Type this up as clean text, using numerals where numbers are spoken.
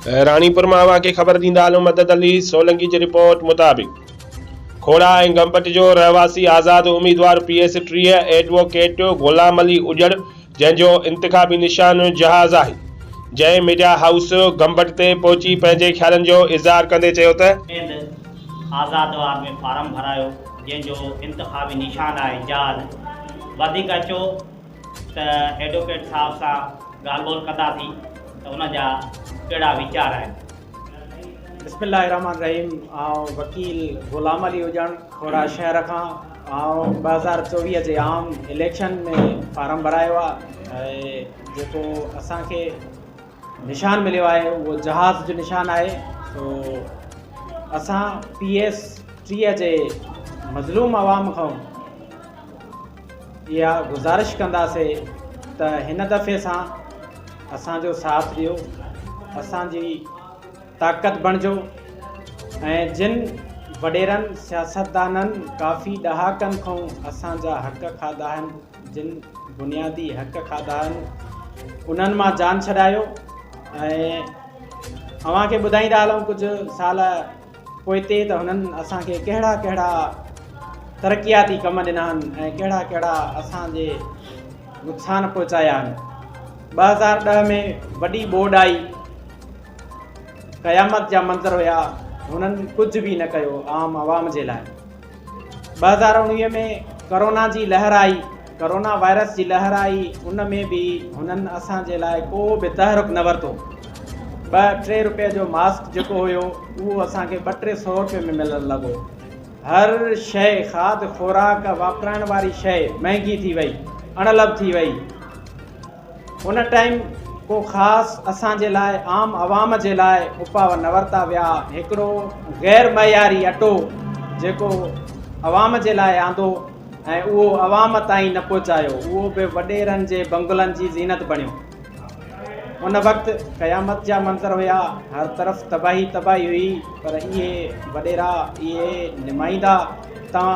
रानीपुर मावा के ख़बर दींदा आलम मदद अली सोलंकी की रिपोर्ट मुताबिक खोड़ा ऐं गंपट जो रहवासी आज़ाद उम्मीदवार PS 30 एडवोकेट ग़ुलाम अली उजड़ जंहिंजो इंतिखाबी निशान जहाज़ आहे, जंहिं मीडिया हाउस गंपट ते पहुची पंहिंजे ख़्यालनि जो इज़हार कंदे चयो त आज़ाद वार में फार्म भरायो जंहिंजो इंतिखाबी निशान आहे जहाज़। वधीक अचो त एडवोकेट साहब सां ॻाल्हि ॿोल कंदा थी त उन जा कहिड़ा वीचार आहिनि। बिस्मिल्लाहिर्रहमानिर्रहीम। वकील ग़ुलाम अली उजड़ खोड़ा शहर खां 2024 जे आम इलेक्शन में फार्म भरायो आहे। जेको असांखे निशान मिलियो आहे उहो जहाज़ जो निशान आहे। सो असां PS 30 जे मज़लूम आवाम खां इहा गुज़ारिश कंदासीं त हिन दफ़े सां असांजो साथ ॾियो, असांजी ताक़त बणिजो ऐं जिन वॾेरनि सियासतदाननि काफ़ी ॾहाकनि खां असांजा हक़ खाधा आहिनि, जिन बुनियादी हक़ खाधा आहिनि, उन्हनि मां जान छॾायो। ऐं अव्हांखे ॿुधाईंदा हलूं कुझु साल पोइते त हुननि असांखे कहिड़ा कहिड़ा तरक़ियाती कम ॾिना आहिनि ऐं कहिड़ा कहिड़ा असांजे नुक़सान पहुचाया आहिनि। 2010 में वॾी ॿोॾ आई, क़यामत जा मंज़र हुया, हुननि कुझु बि न कयो आम आवाम जे लाइ। 2019 में करोना जी लहर आई, करोना वायरस जी लहर आई, उन में बि हुननि असांजे लाइ को बि तहरुक न वरितो। 2-3 रुपए जो मास्क जेको हुयो उहो असांखे 200-300 रुपए में मिलणु लॻो। हर शइ खाद खुराक वापराइण वारी शइ महांगी थी वई, अणलभ थी वई। उन टाइम को ख़ासि असांजे लाइ आम आवाम जे लाइ उपाव न वरिता विया। हिकिड़ो ग़ैर मयारी अटो जेको आवाम जे लाइ आंदो ऐं उहो आवाम ताईं न पहुचायो, उहो बि वॾेरनि जे बंगलनि जी ज़ीनत बणियो। उन वक़्तु क़यामत जा मंज़र हुया, हर तरफ़ तबाही तबाही हुई, पर इहे वॾेरा, इहे नुमाइंदा तव्हां